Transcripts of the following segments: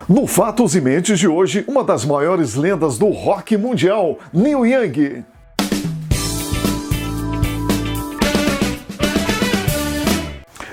No Fatos e Mentes de hoje, uma das maiores lendas do rock mundial, Neil Young.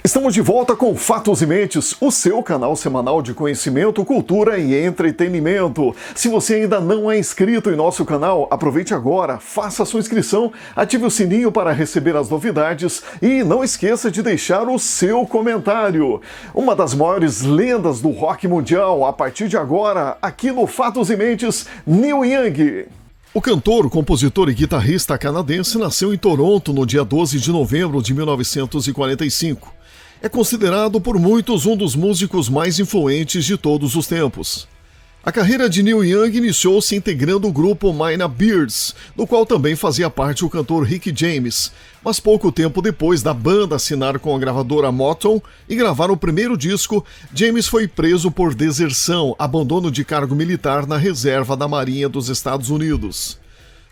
Estamos de volta com Fatos e Mentes, o seu canal semanal de conhecimento, cultura e entretenimento. Se você ainda não é inscrito em nosso canal, aproveite agora, faça sua inscrição, ative o sininho para receber as novidades e não esqueça de deixar o seu comentário. Uma das maiores lendas do rock mundial, a partir de agora, aqui no Fatos e Mentes, Neil Young. O cantor, compositor e guitarrista canadense nasceu em Toronto no dia 12 de novembro de 1945. É considerado por muitos um dos músicos mais influentes de todos os tempos. A carreira de Neil Young iniciou-se integrando o grupo Minor Beards, do qual também fazia parte o cantor Rick James, mas pouco tempo depois da banda assinar com a gravadora Motown e gravar o primeiro disco, James foi preso por deserção, abandono de cargo militar na reserva da Marinha dos Estados Unidos.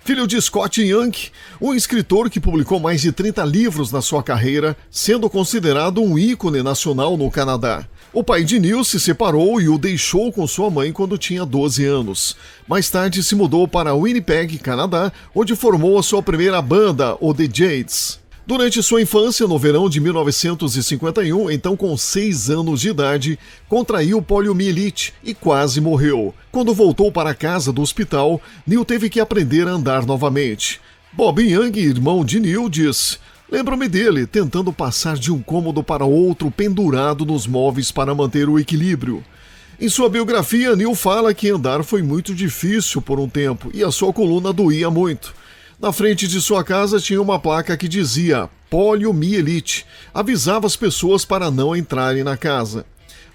Filho de Scott Young, um escritor que publicou mais de 30 livros na sua carreira, sendo considerado um ícone nacional no Canadá. O pai de Neil se separou e o deixou com sua mãe quando tinha 12 anos. Mais tarde se mudou para Winnipeg, Canadá, onde formou a sua primeira banda, o The Jades. Durante sua infância, no verão de 1951, então com 6 anos de idade, contraiu poliomielite e quase morreu. Quando voltou para a casa do hospital, Neil teve que aprender a andar novamente. Bob Young, irmão de Neil, diz: "Lembro-me dele tentando passar de um cômodo para outro pendurado nos móveis para manter o equilíbrio." Em sua biografia, Neil fala que andar foi muito difícil por um tempo e a sua coluna doía muito. Na frente de sua casa tinha uma placa que dizia poliomielite, avisava as pessoas para não entrarem na casa.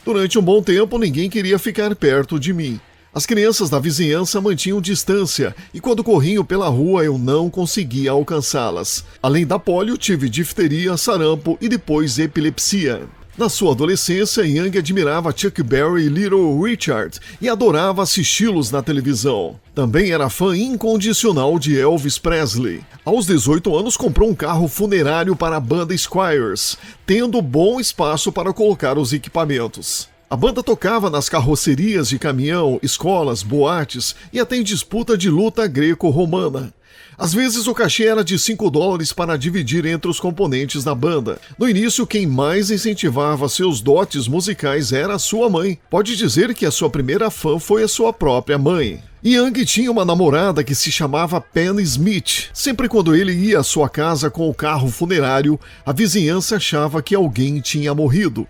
Durante um bom tempo ninguém queria ficar perto de mim. As crianças da vizinhança mantinham distância e quando corriam pela rua eu não conseguia alcançá-las. Além da polio, tive difteria, sarampo e depois epilepsia. Na sua adolescência, Young admirava Chuck Berry e Little Richard e adorava assisti-los na televisão. Também era fã incondicional de Elvis Presley. Aos 18 anos, comprou um carro funerário para a banda Squires, tendo bom espaço para colocar os equipamentos. A banda tocava nas carrocerias de caminhão, escolas, boates e até em disputa de luta greco-romana. Às vezes o cachê era de $5 para dividir entre os componentes da banda. No início, quem mais incentivava seus dotes musicais era a sua mãe. Pode dizer que a sua primeira fã foi a sua própria mãe. Young tinha uma namorada que se chamava Penny Smith. Sempre quando ele ia à sua casa com o carro funerário, a vizinhança achava que alguém tinha morrido.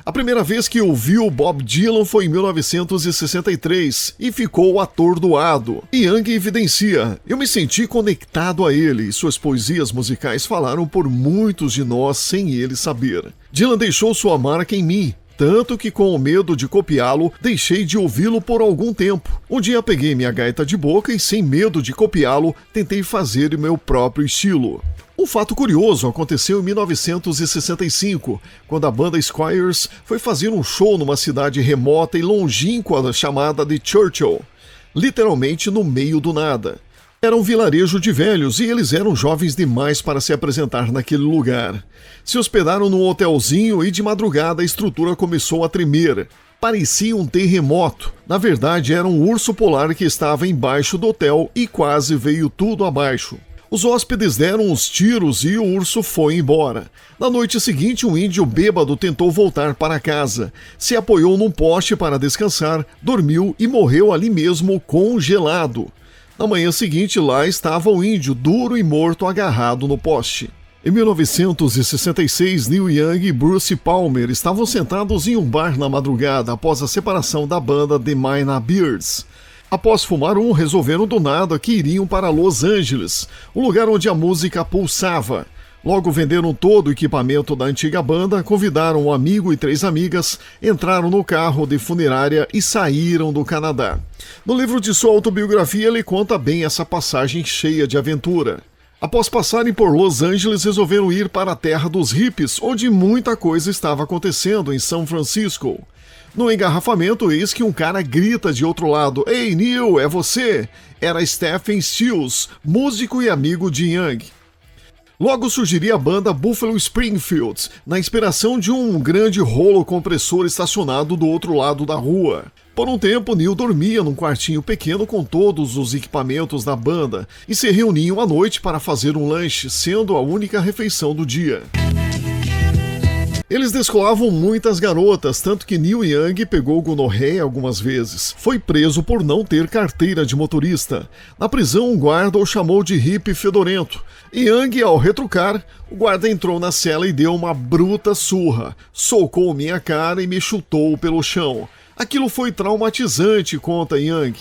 A primeira vez que ouviu Bob Dylan foi em 1963 e ficou atordoado. Young evidencia: "Eu me senti conectado a ele e suas poesias musicais falaram por muitos de nós sem ele saber. Dylan deixou sua marca em mim, tanto que com o medo de copiá-lo, deixei de ouvi-lo por algum tempo. Um dia peguei minha gaita de boca e sem medo de copiá-lo, tentei fazer o meu próprio estilo." Um fato curioso aconteceu em 1965, quando a banda Squires foi fazer um show numa cidade remota e longínqua chamada de Churchill, literalmente no meio do nada. Era um vilarejo de velhos e eles eram jovens demais para se apresentar naquele lugar. Se hospedaram num hotelzinho e de madrugada a estrutura começou a tremer. Parecia um terremoto. Na verdade, era um urso polar que estava embaixo do hotel e quase veio tudo abaixo. Os hóspedes deram uns tiros e o urso foi embora. Na noite seguinte, um índio bêbado tentou voltar para casa. Se apoiou num poste para descansar, dormiu e morreu ali mesmo congelado. Na manhã seguinte, lá estava o índio, duro e morto, agarrado no poste. Em 1966, Neil Young e Bruce Palmer estavam sentados em um bar na madrugada após a separação da banda The Minor Beards. Após fumar resolveram do nada que iriam para Los Angeles, um lugar onde a música pulsava. Logo venderam todo o equipamento da antiga banda, convidaram um amigo e 3 amigas, entraram no carro de funerária e saíram do Canadá. No livro de sua autobiografia, ele conta bem essa passagem cheia de aventura. Após passarem por Los Angeles, resolveram ir para a terra dos hippies, onde muita coisa estava acontecendo em São Francisco. No engarrafamento, eis que um cara grita de outro lado: "Ei, Neil, é você?" Era Stephen Stills, músico e amigo de Young. Logo surgiria a banda Buffalo Springfield, na inspiração de um grande rolo compressor estacionado do outro lado da rua. Por um tempo, Neil dormia num quartinho pequeno com todos os equipamentos da banda e se reuniam à noite para fazer um lanche, sendo a única refeição do dia. Eles descolavam muitas garotas, tanto que Neil Young pegou gonorreia algumas vezes. Foi preso por não ter carteira de motorista. Na prisão, um guarda o chamou de hippie fedorento. Young, ao retrucar, o guarda entrou na cela e deu uma bruta surra. Socou minha cara e me chutou pelo chão. Aquilo foi traumatizante, conta Young.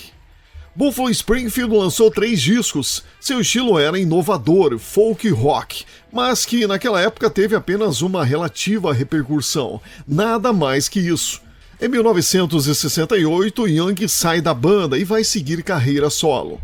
Buffalo Springfield lançou 3 discos. Seu estilo era inovador, folk rock, mas que naquela época teve apenas uma relativa repercussão. Nada mais que isso. Em 1968, Young sai da banda e vai seguir carreira solo.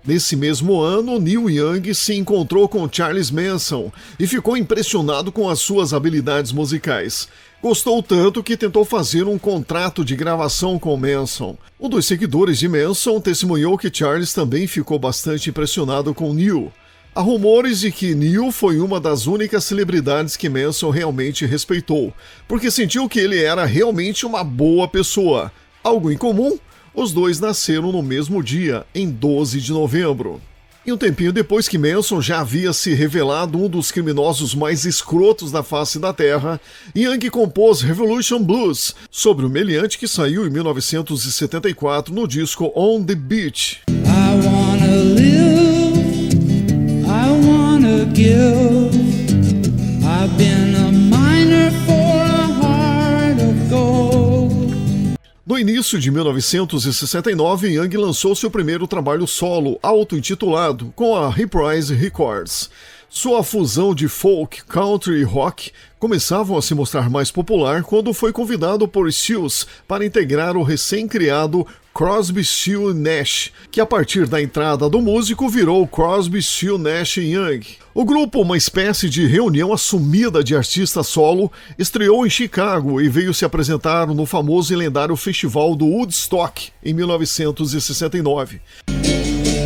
Nesse mesmo ano, Neil Young se encontrou com Charles Manson e ficou impressionado com as suas habilidades musicais. Gostou tanto que tentou fazer um contrato de gravação com Manson. Um dos seguidores de Manson testemunhou que Charles também ficou bastante impressionado com Neil. Há rumores de que Neil foi uma das únicas celebridades que Manson realmente respeitou, porque sentiu que ele era realmente uma boa pessoa. Algo em comum? Os dois nasceram no mesmo dia, em 12 de novembro. E um tempinho depois que Manson já havia se revelado um dos criminosos mais escrotos da face da Terra, Young compôs Revolution Blues, sobre o meliante que saiu em 1974 no disco On the Beach. I wanna live, I wanna give, I've been a miner for a heart of gold. No início de 1969, Young lançou seu primeiro trabalho solo, auto-intitulado, com a Reprise Records. Sua fusão de folk, country e rock começavam a se mostrar mais popular quando foi convidado por Stills para integrar o recém-criado Crosby, Stills Nash, que a partir da entrada do músico virou Crosby, Stills Nash Young. O grupo, uma espécie de reunião assumida de artista solo, estreou em Chicago e veio se apresentar no famoso e lendário festival do Woodstock em 1969.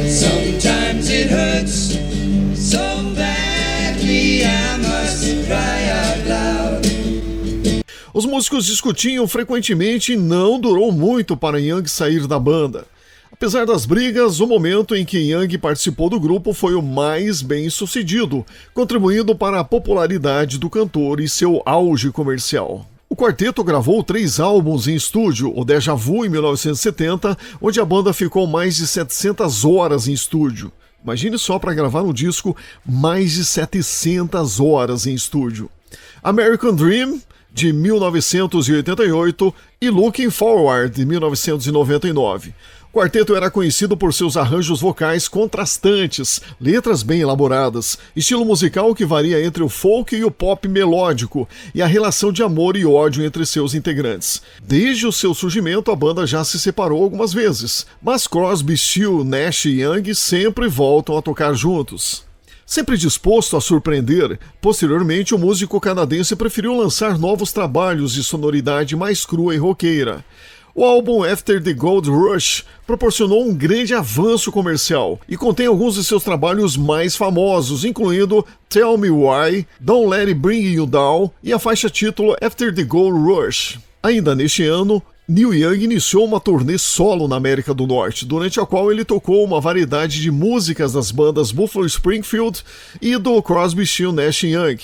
Sometimes it hurts so badly I must cry out loud. Os músicos discutiam frequentemente e não durou muito para Young sair da banda. Apesar das brigas, o momento em que Young participou do grupo foi o mais bem-sucedido, contribuindo para a popularidade do cantor e seu auge comercial. O quarteto gravou 3 álbuns em estúdio, o Deja Vu em 1970, onde a banda ficou mais de 700 horas em estúdio. Imagine só para gravar um disco, mais de 700 horas em estúdio. American Dream, de 1988, e Looking Forward, de 1999. O quarteto era conhecido por seus arranjos vocais contrastantes, letras bem elaboradas, estilo musical que varia entre o folk e o pop melódico, e a relação de amor e ódio entre seus integrantes. Desde o seu surgimento, a banda já se separou algumas vezes, mas Crosby, Stills, Nash e Young sempre voltam a tocar juntos. Sempre disposto a surpreender, posteriormente o músico canadense preferiu lançar novos trabalhos de sonoridade mais crua e roqueira. O álbum After the Gold Rush proporcionou um grande avanço comercial e contém alguns de seus trabalhos mais famosos, incluindo Tell Me Why, Don't Let It Bring You Down e a faixa título After the Gold Rush. Ainda neste ano, Neil Young iniciou uma turnê solo na América do Norte, durante a qual ele tocou uma variedade de músicas das bandas Buffalo Springfield e do Crosby, Stills, Nash Young.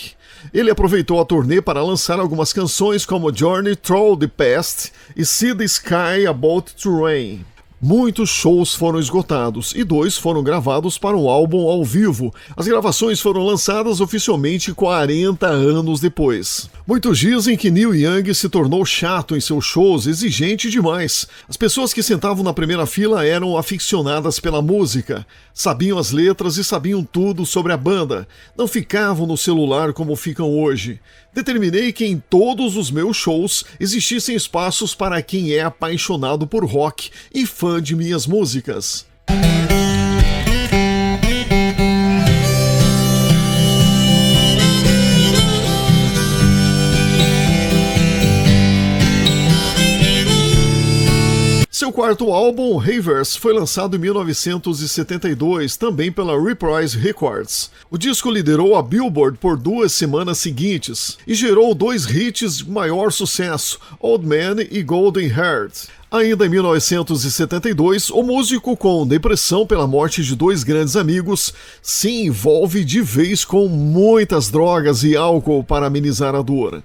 Ele aproveitou a turnê para lançar algumas canções como Journey Through the Past e See the Sky About to Rain. Muitos shows foram esgotados e 2 foram gravados para um álbum ao vivo. As gravações foram lançadas oficialmente 40 anos depois. Muitos dizem que Neil Young se tornou chato em seus shows, exigente demais. As pessoas que sentavam na primeira fila eram aficionadas pela música, sabiam as letras e sabiam tudo sobre a banda. Não ficavam no celular como ficam hoje. Determinei que em todos os meus shows existissem espaços para quem é apaixonado por rock e fã de minhas músicas. Seu quarto álbum, Havers, foi lançado em 1972, também pela Reprise Records. O disco liderou a Billboard por 2 semanas seguintes e gerou 2 hits de maior sucesso, Old Man e Golden Heart. Ainda em 1972, o músico, com depressão pela morte de 2 grandes amigos, se envolve de vez com muitas drogas e álcool para amenizar a dor.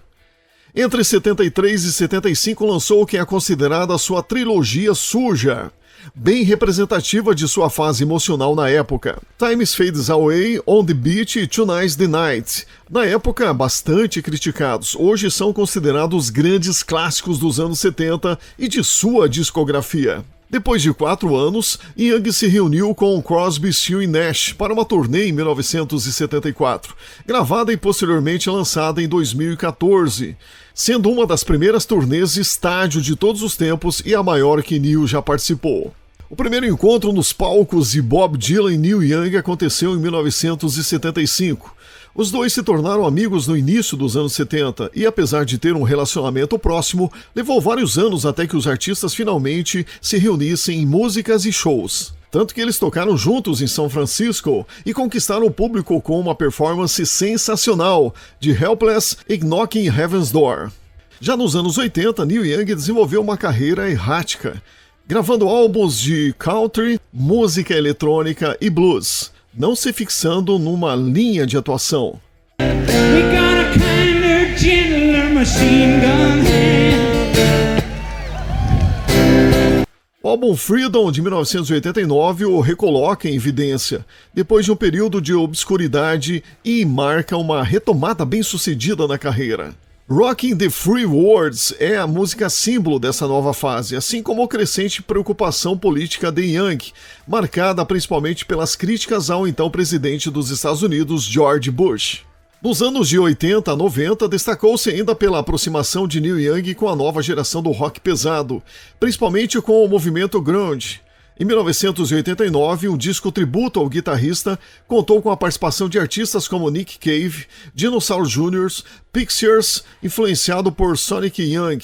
Entre 73 e 75 lançou o que é considerada a sua trilogia suja, bem representativa de sua fase emocional na época. Time Fades Away, On the Beach e Tonight's the Night. Na época, bastante criticados, hoje são considerados grandes clássicos dos anos 70 e de sua discografia. Depois de 4 anos, Young se reuniu com Crosby, Stills e Nash para uma turnê em 1974, gravada e posteriormente lançada em 2014, sendo uma das primeiras turnês de estádio de todos os tempos e a maior que Neil já participou. O primeiro encontro nos palcos de Bob Dylan e Neil Young aconteceu em 1975. Os dois se tornaram amigos no início dos anos 70 e, apesar de ter um relacionamento próximo, levou vários anos até que os artistas finalmente se reunissem em músicas e shows. Tanto que eles tocaram juntos em São Francisco e conquistaram o público com uma performance sensacional de Helpless e Knocking Heaven's Door. Já nos anos 80, Neil Young desenvolveu uma carreira errática, gravando álbuns de country, música eletrônica e blues, não se fixando numa linha de atuação. O álbum Freedom, de 1989, o recoloca em evidência, depois de um período de obscuridade, e marca uma retomada bem-sucedida na carreira. Rockin' the Free Words é a música símbolo dessa nova fase, assim como a crescente preocupação política de Young, marcada principalmente pelas críticas ao então presidente dos Estados Unidos, George Bush. Nos anos de 80 a 90, destacou-se ainda pela aproximação de Neil Young com a nova geração do rock pesado, principalmente com o movimento grunge. Em 1989, um disco tributo ao guitarrista contou com a participação de artistas como Nick Cave, Dinosaur Jr., Pixies, influenciado por Sonic Young.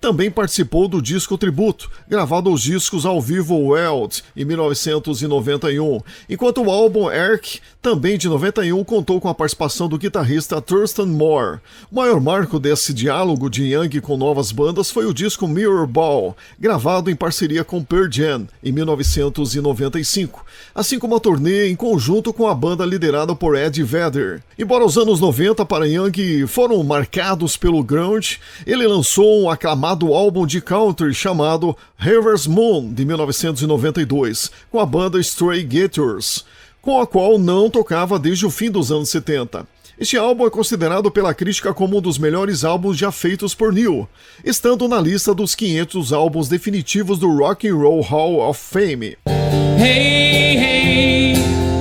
Também participou do disco tributo, gravado aos discos ao vivo Weld, em 1991, enquanto o álbum Erk, também de 91, contou com a participação do guitarrista Thurston Moore. O maior marco desse diálogo de Young com novas bandas foi o disco Mirror Ball, gravado em parceria com Pearl Jam, em 1995, assim como a turnê em conjunto com a banda liderada por Eddie Vedder. Embora os anos 90 para Young foram marcados pelo grunge, ele lançou um aclamado álbum de country chamado Harvest Moon, de 1992, com a banda Stray Gators, com a qual não tocava desde o fim dos anos 70. Este álbum é considerado pela crítica como um dos melhores álbuns já feitos por Neil, estando na lista dos 500 álbuns definitivos do Rock and Roll Hall of Fame. Hey, hey,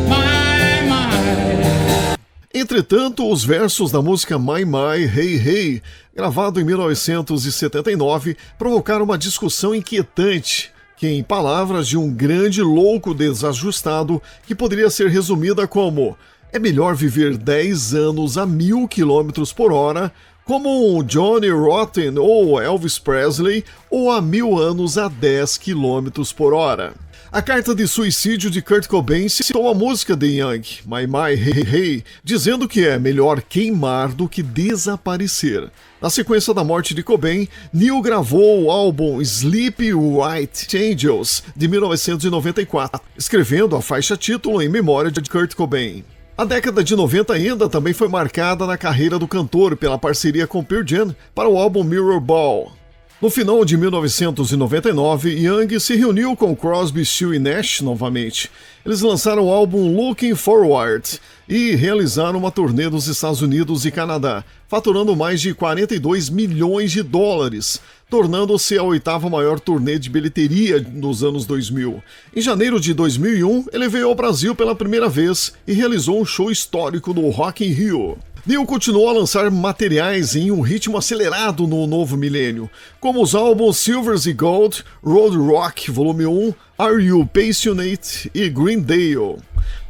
my, my. Entretanto, os versos da música My My Hey Hey, gravado em 1979, provocaram uma discussão inquietante, que, em palavras de um grande louco desajustado, que poderia ser resumida como: é melhor viver 10 anos a 1000 km por hora, como um Johnny Rotten ou Elvis Presley, ou a 1000 anos a 10 km por hora. A carta de suicídio de Kurt Cobain citou a música de Young, My My Hey Hey, dizendo que é melhor queimar do que desaparecer. Na sequência da morte de Cobain, Neil gravou o álbum Sleepy White Angels, de 1994, escrevendo a faixa título em memória de Kurt Cobain. A década de 90 ainda também foi marcada na carreira do cantor pela parceria com Pearl Jam para o álbum Mirror Ball. No final de 1999, Young se reuniu com Crosby, Stills e Nash novamente. Eles lançaram o álbum Looking Forward e realizaram uma turnê nos Estados Unidos e Canadá, faturando mais de 42 milhões de dólares, tornando-se a 8ª maior turnê de bilheteria nos anos 2000. Em janeiro de 2001, ele veio ao Brasil pela primeira vez e realizou um show histórico no Rock in Rio. Neil continuou a lançar materiais em um ritmo acelerado no novo milênio, como os álbuns Silvers e Gold, Road Rock Volume 1, Are You Passionate e Greendale.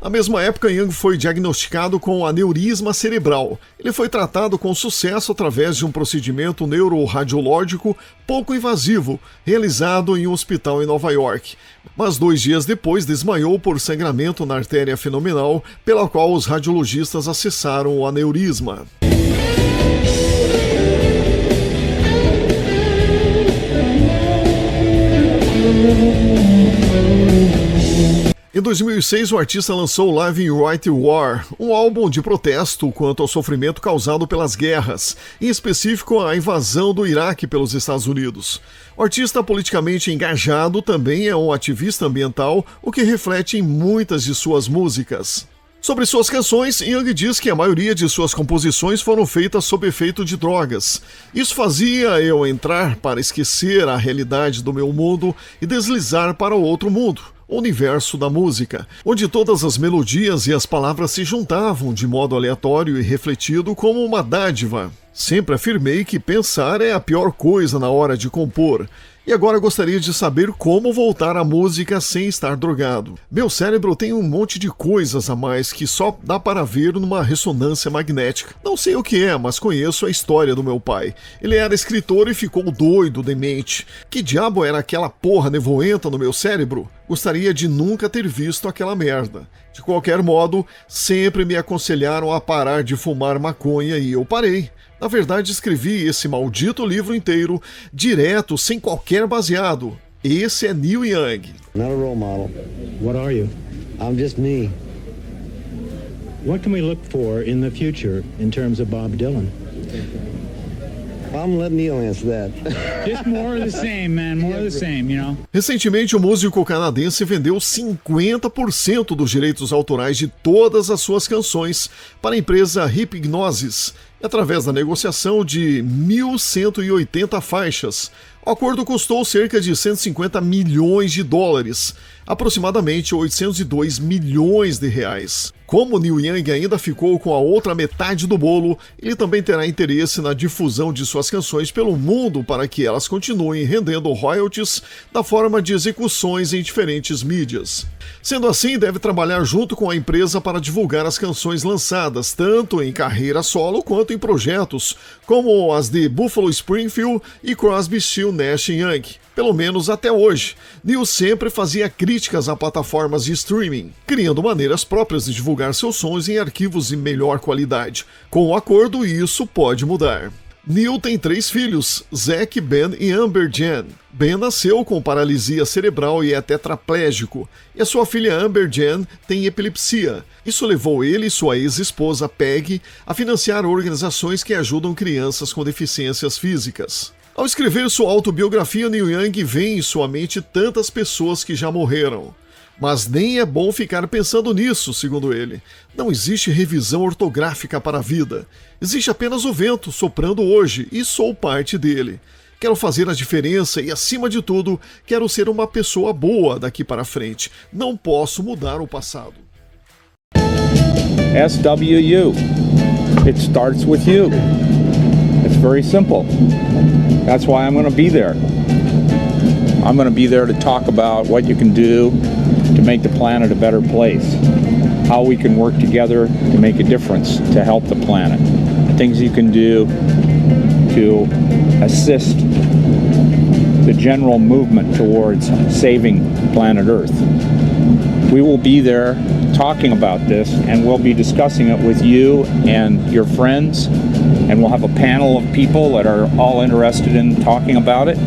Na mesma época, Young foi diagnosticado com aneurisma cerebral. Ele foi tratado com sucesso através de um procedimento neuroradiológico pouco invasivo, realizado em um hospital em Nova York. Mas 2 dias depois desmaiou por sangramento na artéria fenomenal, pela qual os radiologistas acessaram o aneurisma. Em 2006, o artista lançou Live in Right War, um álbum de protesto quanto ao sofrimento causado pelas guerras, em específico a invasão do Iraque pelos Estados Unidos. O artista politicamente engajado também é um ativista ambiental, o que reflete em muitas de suas músicas. Sobre suas canções, Young diz que a maioria de suas composições foram feitas sob efeito de drogas. Isso fazia eu entrar para esquecer a realidade do meu mundo e deslizar para o outro mundo, o universo da música, onde todas as melodias e as palavras se juntavam de modo aleatório e refletido como uma dádiva. Sempre afirmei que pensar é a pior coisa na hora de compor. E agora gostaria de saber como voltar à música sem estar drogado. Meu cérebro tem um monte de coisas a mais que só dá para ver numa ressonância magnética. Não sei o que é, mas conheço a história do meu pai. Ele era escritor e ficou doido, demente. Que diabo era aquela porra nevoenta no meu cérebro? Gostaria de nunca ter visto aquela merda. De qualquer modo, sempre me aconselharam a parar de fumar maconha e eu parei. Na verdade, escrevi esse maldito livro inteiro, direto, sem qualquer baseado. Esse é Neil Young. Not a role model. What are you? I'm just me. What can we look for in the future in terms of Bob Dylan? I'm gonna let Neil answer that. Just more of the same, man. More of the same, you know? Recentemente, o músico canadense vendeu 50% dos direitos autorais de todas as suas canções para a empresa Hipgnosis, através da negociação de 1.180 faixas. O acordo custou cerca de 150 milhões de dólares, aproximadamente 802 milhões de reais. Como Neil Young ainda ficou com a outra metade do bolo, ele também terá interesse na difusão de suas canções pelo mundo para que elas continuem rendendo royalties na forma de execuções em diferentes mídias. Sendo assim, deve trabalhar junto com a empresa para divulgar as canções lançadas, tanto em carreira solo quanto em projetos, como as de Buffalo Springfield e Crosby, Stills, Nash Young. Pelo menos até hoje, Neil sempre fazia críticas a plataformas de streaming, criando maneiras próprias de divulgar seus sons em arquivos de melhor qualidade. Com o acordo, isso pode mudar. Neil tem 3 filhos, Zach, Ben e Amber Jan. Ben nasceu com paralisia cerebral e é tetraplégico, e a sua filha Amber Jan tem epilepsia. Isso levou ele e sua ex-esposa Peggy a financiar organizações que ajudam crianças com deficiências físicas. Ao escrever sua autobiografia, Neil Young vê em sua mente tantas pessoas que já morreram. Mas nem é bom ficar pensando nisso, segundo ele. Não existe revisão ortográfica para a vida. Existe apenas o vento soprando hoje e sou parte dele. Quero fazer a diferença e, acima de tudo, quero ser uma pessoa boa daqui para frente. Não posso mudar o passado. SWU. It starts with you. It's very simple. That's why I'm going to be there. I'm going to be there to talk about what you can do to make the planet a better place, how we can work together to make a difference to help the planet, things you can do to assist the general movement towards saving planet Earth. We will be there talking about this, and we'll be discussing it with you and your friends, and we'll have a panel of people that are all interested in talking about it.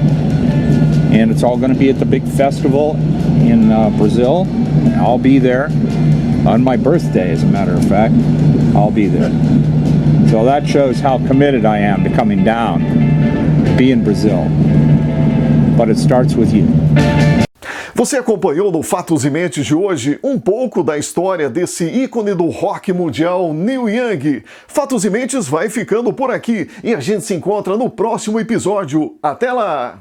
And it's all going to be at the big festival in Brazil. I'll be there on my birthday, as a matter of fact. I'll be there. So that shows how committed I am to coming down to be in Brazil. But it starts with you. Você acompanhou no Fatos e Mentes de hoje um pouco da história desse ícone do rock mundial, Neil Young. Fatos e Mentes vai ficando por aqui e a gente se encontra no próximo episódio. Até lá!